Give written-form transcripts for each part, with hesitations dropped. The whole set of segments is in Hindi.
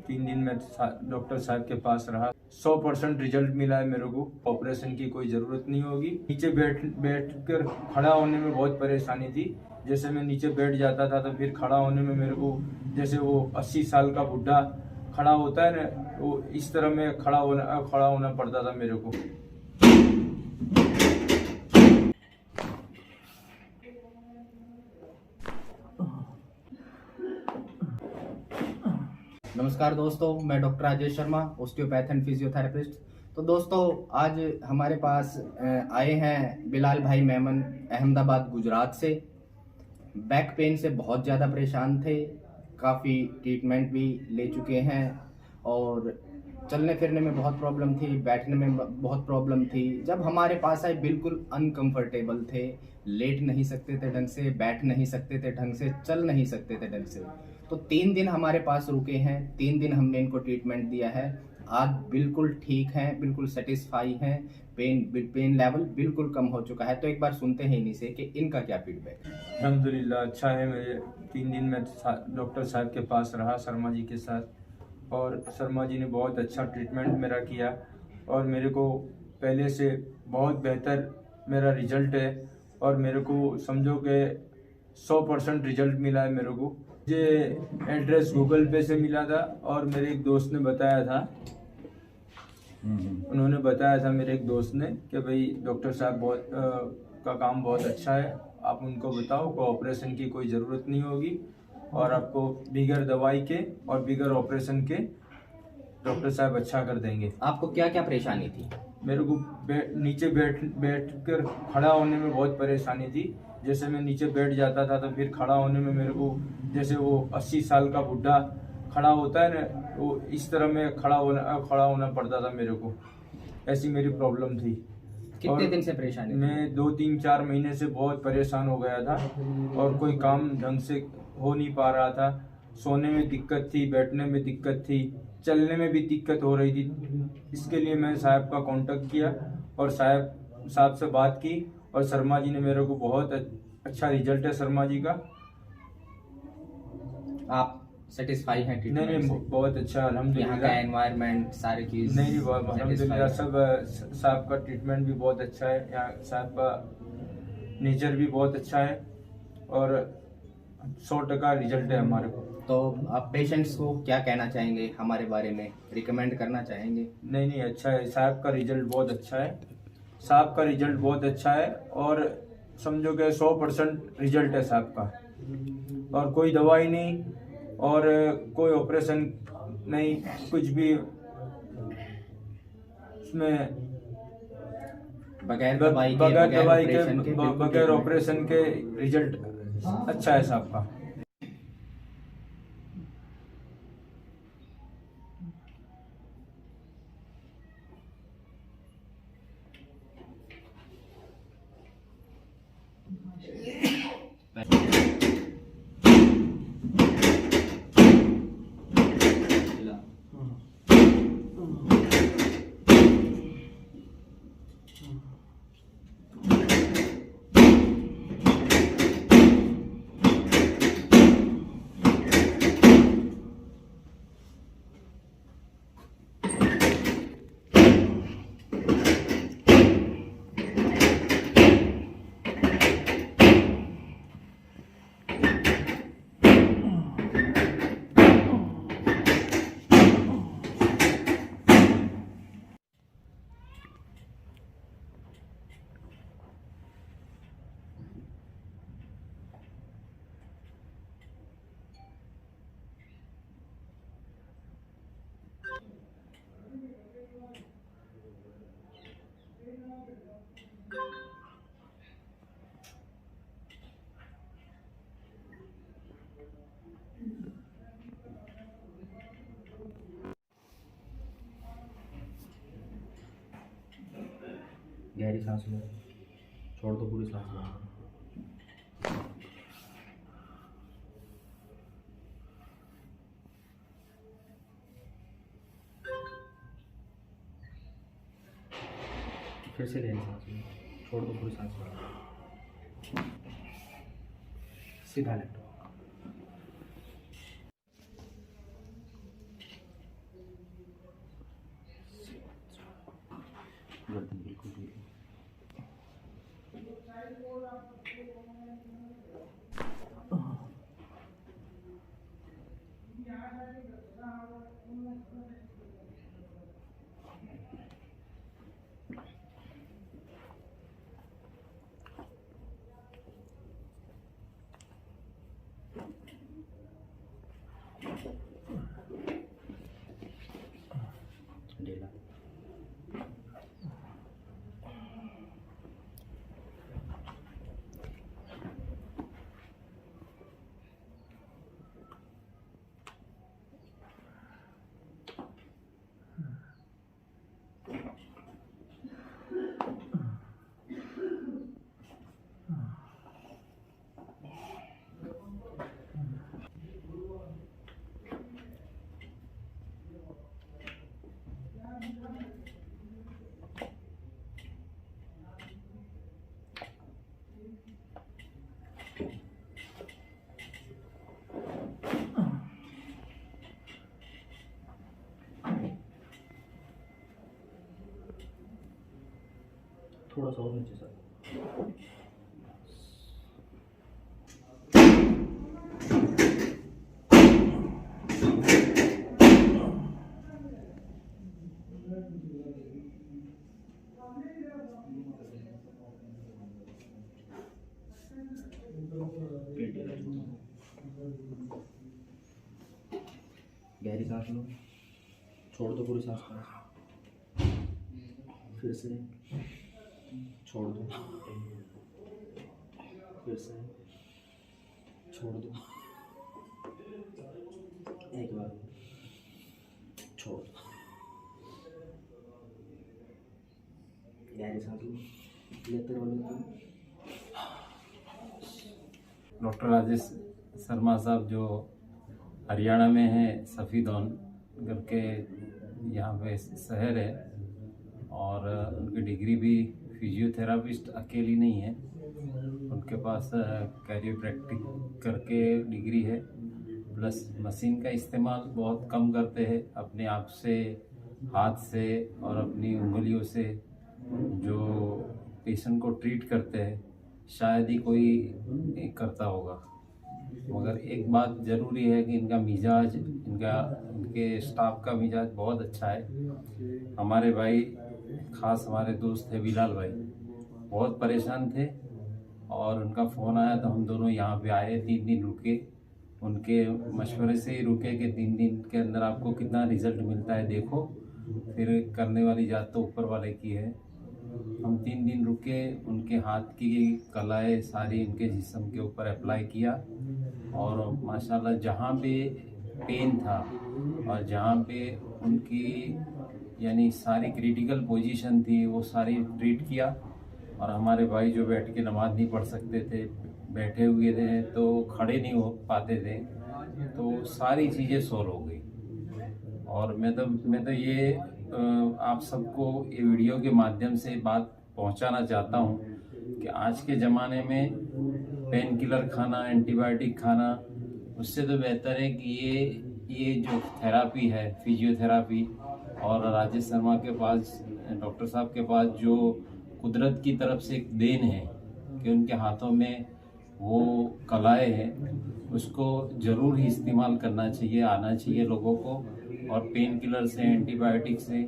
3 दिन में डॉक्टर साहब के पास रहा। 100% रिजल्ट मिला है मेरे को। ऑपरेशन की कोई ज़रूरत नहीं होगी। नीचे बैठ कर खड़ा होने में बहुत परेशानी थी। जैसे मैं नीचे बैठ जाता था तो फिर खड़ा होने में मेरे को जैसे वो 80 साल का बुढ़ा खड़ा होता है ना, वो इस तरह में खड़ा होना पड़ता था मेरे को। नमस्कार दोस्तों, मैं doctor Rajesh Sharma, osteopath and physiotherapist. तो दोस्तों, आज हमारे पास आए हैं बिलाल भाई मेमन, अहमदाबाद गुजरात से। बैक पेन से बहुत ज़्यादा परेशान थे, काफ़ी ट्रीटमेंट भी ले चुके हैं और चलने फिरने में बहुत प्रॉब्लम थी, बैठने में बहुत प्रॉब्लम थी। जब हमारे पास आए बिल्कुल अनकंफर्टेबल थे, लेट नहीं सकते थे ढंग से, बैठ नहीं सकते थे ढंग से, चल नहीं सकते थे ढंग से। तो 3 दिन हमारे पास रुके हैं, 3 दिन हमने इनको ट्रीटमेंट दिया है। आज बिल्कुल ठीक हैं, बिल्कुल सेटिस्फाई हैं, पेन लेवल बिल्कुल कम हो चुका है। तो एक बार सुनते हैं इन्हीं से कि इनका क्या फीडबैक है। अल्हम्दुलिल्लाह अच्छा है। मेरे 3 दिन में डॉक्टर साहब के पास रहा, शर्मा जी के साथ, और शर्मा जी ने बहुत अच्छा ट्रीटमेंट मेरा किया और मेरे को पहले से बहुत बेहतर मेरा रिजल्ट है। और मेरे को समझो कि 100% रिजल्ट मिला है मेरे को। मुझे एड्रेस गूगल पे से मिला था और मेरे एक दोस्त ने बताया था। उन्होंने बताया था मेरे एक दोस्त ने कि भाई डॉक्टर साहब का काम बहुत अच्छा है, आप उनको बताओ को ऑपरेशन की कोई ज़रूरत नहीं होगी और आपको बिगर दवाई के और बिगर ऑपरेशन के डॉक्टर साहब अच्छा कर देंगे। आपको क्या क्या परेशानी थी? मेरे को नीचे बैठ कर खड़ा होने में बहुत परेशानी थी। जैसे मैं नीचे बैठ जाता था तो फिर खड़ा होने में मेरे को जैसे वो 80 साल का बुढ़ा खड़ा होता है ना, वो इस तरह में खड़ा होना पड़ता था मेरे को। ऐसी मेरी प्रॉब्लम थी। कितने दिन से परेशानी थी? मैं 2-3-4 महीने से बहुत परेशान हो गया था और कोई काम ढंग से हो नहीं पा रहा था। सोने में दिक्कत थी, बैठने में दिक्कत थी, चलने में भी दिक्कत हो रही थी। इसके लिए मैं साहब का कांटेक्ट किया और साहब से बात की और शर्मा जी ने मेरे को बहुत अच्छा रिजल्ट है शर्मा जी का। आप सेटिस्फाई हैं ट्रीटमेंट नहीं, से? बहुत अच्छा अल्हम्दुलिल्लाह। यहाँ का एनवायरनमेंट सारी चीज नहीं, अल्हम्दुलिल्लाह सब साहब का ट्रीटमेंट भी बहुत अच्छा है। यहाँ साहब का नेचर भी बहुत अच्छा है और 100% रिजल्ट है हमारे को। तो आप पेशेंट्स को क्या कहना चाहेंगे हमारे बारे में, रिकमेंड करना चाहेंगे? नहीं, अच्छा है। साहब का रिजल्ट बहुत अच्छा है। साहब का रिजल्ट बहुत अच्छा है और समझो कि 100% रिजल्ट है साहब का। और कोई दवाई नहीं और कोई ऑपरेशन नहीं, कुछ भी उसमें बगैर दवाई के, बगैर ऑपरेशन के रिजल्ट अच्छा है साहब का। गहरी सांस लो, छोड़ दो, पूरी सांस लो। फिर से गहरी सांस लो, छोड़ दो, पूरी सांस लो। सीधा लेटो। गर्दन बिल्कुल ठीक है। ढीला। थोड़ा सा और नीचे सर। गहरी सांस लो, छोड़ दो पूरी सांस को, फिर से छोड़ दो, फिर से छोड़ दो, एक बार छोड़ दो, गहरी सांस लो, लेते रहो। डॉक्टर राजेश शर्मा साहब जो हरियाणा में है, सफ़ीदौन करके यहाँ पे शहर है, और उनकी डिग्री भी फिजियोथेरापिस्ट अकेली नहीं है, उनके पास कैरियोप्रैक्टिक करके डिग्री है, प्लस मशीन का इस्तेमाल बहुत कम करते हैं, अपने आप से, हाथ से और अपनी उंगलियों से जो पेशेंट को ट्रीट करते हैं शायद ही कोई करता होगा। मगर एक बात ज़रूरी है कि इनका मिजाज, इनके स्टाफ का मिजाज बहुत अच्छा है। हमारे भाई, ख़ास हमारे दोस्त थे बिलाल भाई, बहुत परेशान थे और उनका फ़ोन आया तो हम दोनों यहाँ पे आए, 3 दिन रुके, उनके मशवरे से ही रुके कि 3 दिन के अंदर आपको कितना रिज़ल्ट मिलता है देखो, फिर करने वाली जात तो ऊपर वाले की है। हम 3 दिन रुके, उनके हाथ की कलाएँ सारी उनके जिस्म के ऊपर अप्लाई किया और माशाल्लाह जहाँ पे पेन था और जहाँ पे उनकी यानी सारी क्रिटिकल पोजीशन थी वो सारी ट्रीट किया। और हमारे भाई जो बैठ के नमाज नहीं पढ़ सकते थे, बैठे हुए थे तो खड़े नहीं हो पाते थे, तो सारी चीज़ें सॉल्व हो गई। और मैं तो ये आप सबको ये वीडियो के माध्यम से बात पहुंचाना चाहता हूं कि आज के ज़माने में पेन किलर खाना, एंटीबायोटिक खाना, उससे तो बेहतर है कि ये जो थेरापी है, फिजियोथेरापी, और राजेश शर्मा के पास, डॉक्टर साहब के पास जो कुदरत की तरफ से एक देन है कि उनके हाथों में वो कलाएँ हैं, उसको ज़रूर ही इस्तेमाल करना चाहिए, आना चाहिए लोगों को। और पेन किलर से, एंटीबायोटिक से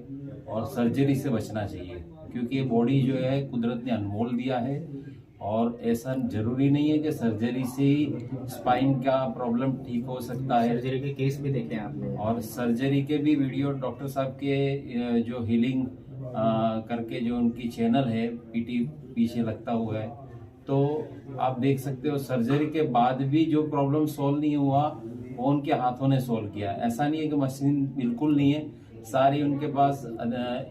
और सर्जरी से बचना चाहिए, क्योंकि ये बॉडी जो है कुदरत ने अनमोल दिया है और ऐसा ज़रूरी नहीं है कि सर्जरी से ही स्पाइन का प्रॉब्लम ठीक हो सकता है। सर्जरी के केस भी देखे आपने, और सर्जरी के भी वीडियो डॉक्टर साहब के जो हीलिंग करके जो उनकी चैनल है, पीटी पीछे लगता हुआ है, तो आप देख सकते हो सर्जरी के बाद भी जो प्रॉब्लम सॉल्व नहीं हुआ वो उनके हाथों ने सॉल्व किया। ऐसा नहीं है कि मशीन बिल्कुल नहीं है, सारी उनके पास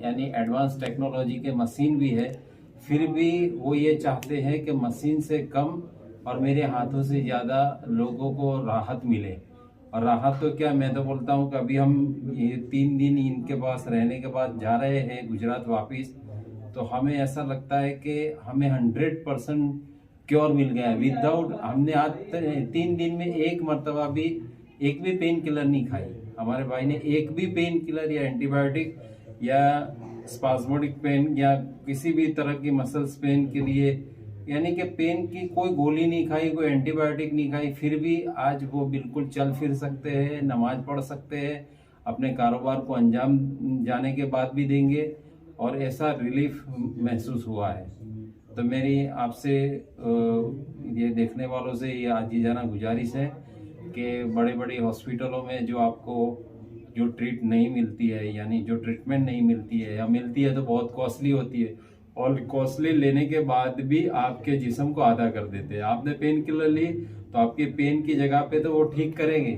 यानी एडवांस टेक्नोलॉजी के मशीन भी है, फिर भी वो ये चाहते हैं कि मशीन से कम और मेरे हाथों से ज़्यादा लोगों को राहत मिले। और राहत तो क्या, मैं तो बोलता हूँ कि अभी हम ये 3 दिन इनके पास रहने के बाद जा रहे हैं गुजरात वापस, तो हमें ऐसा लगता है कि हमें 100% क्योर मिल गया है। विदाउट, हमने आज 3 दिन में एक मरतबा भी एक भी पेन किलर नहीं खाई। हमारे भाई ने एक भी पेन किलर या एंटीबायोटिक या स्पास्मोडिक पेन या किसी भी तरह की मसल्स पेन के लिए, यानी कि पेन की कोई गोली नहीं खाई, कोई एंटीबायोटिक नहीं खाई, फिर भी आज वो बिल्कुल चल फिर सकते हैं, नमाज पढ़ सकते हैं, अपने कारोबार को अंजाम जाने के बाद भी देंगे, और ऐसा रिलीफ महसूस हुआ है। तो मेरी आपसे ये देखने वालों से ये आजीजाना गुजारिश है कि बड़े बड़े हॉस्पिटलों में जो आपको जो ट्रीट नहीं मिलती है, यानी जो ट्रीटमेंट नहीं मिलती है, या मिलती है तो बहुत कॉस्टली होती है, और कॉस्टली लेने के बाद भी आपके जिस्म को आधा कर देते हैं। आपने पेन किलर ली तो आपके पेन की जगह पे तो वो ठीक करेंगे,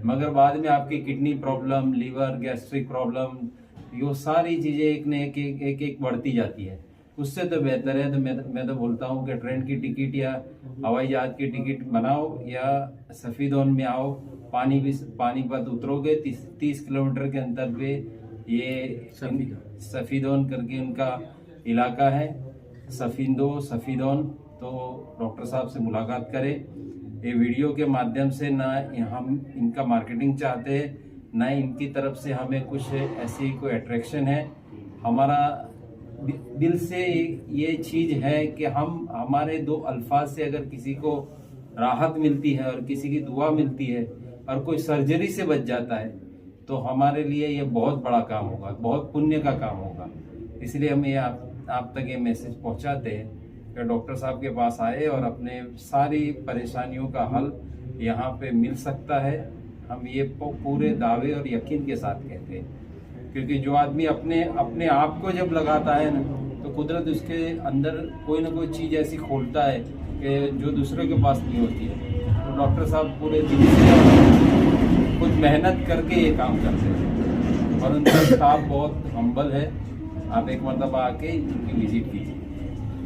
मगर बाद में आपकी kidney problem, liver, gastric problem, ये सारी चीज़ें एक न एक बढ़ती जाती है। उससे तो बेहतर है, तो मैं तो बोलता हूँ कि ट्रेन की टिकट या हवाई जहाज की टिकट बनाओ, या सफ़ीदौन में आओ, पानीपत उतरोगे 30 किलोमीटर के अंतर पे ये सफ़ीदौन करके उनका इलाका है, सफ़ीदौन। तो डॉक्टर साहब से मुलाकात करें। ये वीडियो के माध्यम से ना हम इनका मार्केटिंग चाहते हैं, ना इनकी तरफ से हमें कुछ ऐसी कोई अट्रैक्शन है। हमारा दिल से ये चीज़ है कि हमारे दो अल्फाज से अगर किसी को राहत मिलती है और किसी की दुआ मिलती है और कोई सर्जरी से बच जाता है, तो हमारे लिए ये बहुत बड़ा काम होगा, बहुत पुण्य का काम होगा। इसलिए हम ये आप तक ये मैसेज पहुंचाते हैं कि डॉक्टर साहब के पास आए और अपने सारी परेशानियों का हल यहाँ पे मिल सकता है। हम ये पूरे दावे और यकीन के साथ कहते हैं, क्योंकि जो आदमी अपने आप को जब लगाता है ना, तो कुदरत उसके अंदर कोई ना कोई चीज़ ऐसी खोलता है कि जो दूसरे के पास नहीं होती है। तो डॉक्टर साहब पूरे दिन से कुछ मेहनत करके ये काम करते हैं, और उनका स्टाफ बहुत हम्बल है। आप एक मरतबा आके इनकी विजिट कीजिए।